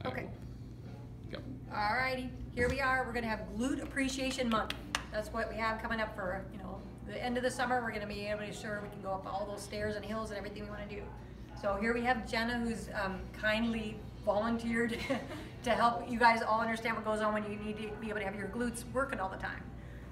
Okay. Go. All righty, here we are. We're gonna have Glute Appreciation Month. That's what we have coming up for, the end of the summer. We're gonna be able to sure we can go up all those stairs and hills and everything we wanna do. So here we have Jenna, who's kindly volunteered to help you guys all understand what goes on when you need to be able to have your glutes working all the time.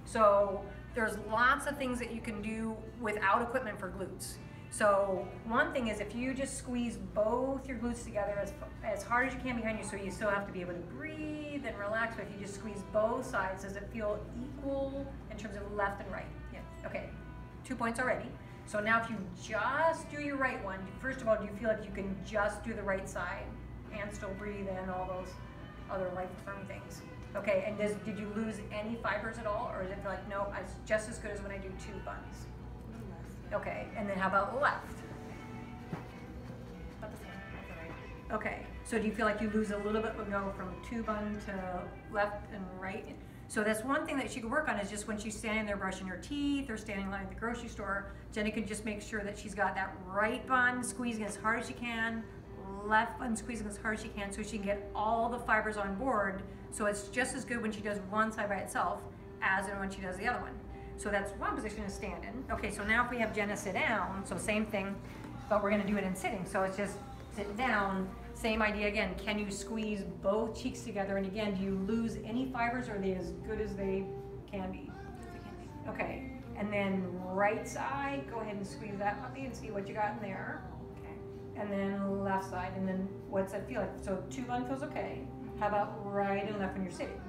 So there's lots of things that you can do without equipment for glutes. So one thing is if you just squeeze both your glutes together as hard as you can behind you, so you still have to be able to breathe and relax, but if you just squeeze both sides, does it feel equal in terms of left and right? Yeah. Okay, 2 points already. So now if you just do your right one, first of all, do you feel like you can just do the right side and still breathe in all those other life-affirming things? Okay, and did you lose any fibers at all, or does it feel like, no, it's just as good as when I do 2 buns? Okay, and then how about left? About the same, that's all right. Okay, so do you feel like you lose a little bit when you go from 2 bun to left and right? So that's one thing that she could work on, is just when she's standing there brushing her teeth or standing in line at the grocery store, Jenny can just make sure that she's got that right bun squeezing as hard as she can, left bun squeezing as hard as she can, so she can get all the fibers on board. So it's just as good when she does one side by itself as when she does the other one. So that's one position, is standing. Okay, so now if we have Jenna sit down, so same thing, but we're gonna do it in sitting. So it's just sit down, same idea again. Can you squeeze both cheeks together? And again, do you lose any fibers, or are they as good as they can be? Okay, and then right side, go ahead and squeeze that puppy and see what you got in there. Okay, and then left side, and then what's that feel like? So 2 bun feels okay. How about right and left when you're sitting?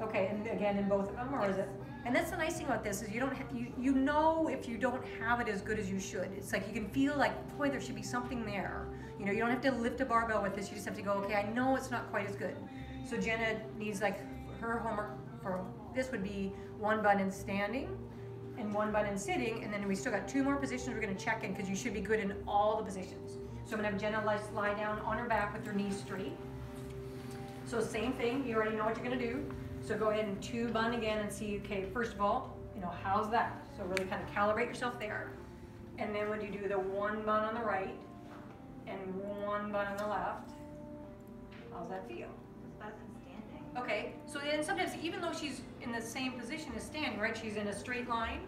Okay, and again in both of them, or is it? And that's the nice thing about this, is you don't you know if you don't have it as good as you should. It's like you can feel like, boy, there should be something there. You don't have to lift a barbell with this. You just have to go, okay, I know it's not quite as good. So Jenna needs, like, her homework for this would be 1 bun in standing and 1 bun in sitting, and then we still got 2 more positions we're gonna check in, because you should be good in all the positions. So I'm gonna have Jenna lie down on her back with her knees straight. So same thing, you already know what you're gonna do. So go ahead and 2 bun again and see, okay, first of all, how's that? So really kind of calibrate yourself there. And then when you do the 1 bun on the right and 1 bun on the left, how's that feel? It's better than standing. Okay, so then sometimes even though she's in the same position as standing, right? She's in a straight line.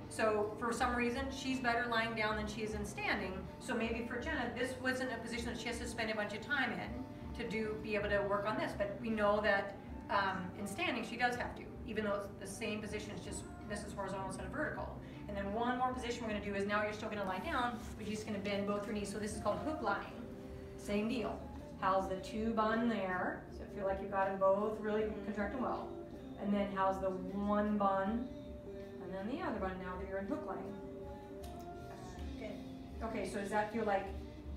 So for some reason, she's better lying down than she is in standing. So maybe for Jenna, this wasn't a position that she has to spend a bunch of time in to be able to work on this. But we know that in standing, she does have to, even though it's the same position, it's just this is horizontal instead of vertical. And then one more position we're going to do is, now you're still going to lie down, but you're just going to bend both your knees. So this is called hook lying. Same deal. How's the 2 bun there? So I feel like you've got them both really contracting well. And then how's the 1 bun, and then the other bun now that you're in hook lying? Good. Okay, so does that feel like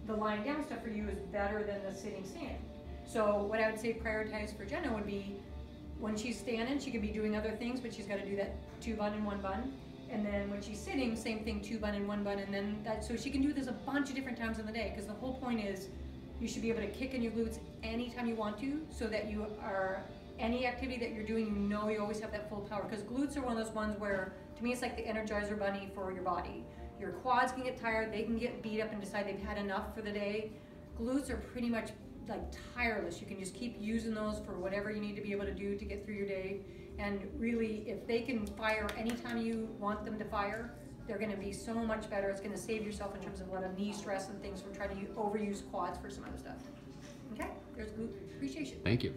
the lying down stuff for you is better than the sitting stand? So what I would say prioritize for Jenna would be, when she's standing, she could be doing other things, but she's got to do that 2 bun and 1 bun. And then when she's sitting, same thing, 2 bun and 1 bun. And then that, so she can do this a bunch of different times in the day, because the whole point is you should be able to kick in your glutes anytime you want to, so that you are, any activity that you're doing, you always have that full power. Because glutes are one of those ones where, to me, it's like the Energizer Bunny for your body. Your quads can get tired, they can get beat up and decide they've had enough for the day. Glutes are pretty much like tireless. You can just keep using those for whatever you need to be able to do to get through your day. And really, if they can fire anytime you want them to fire, they're going to be so much better. It's going to save yourself in terms of a lot of knee stress and things from trying to overuse quads for some other stuff. Okay, there's glute appreciation. Thank you.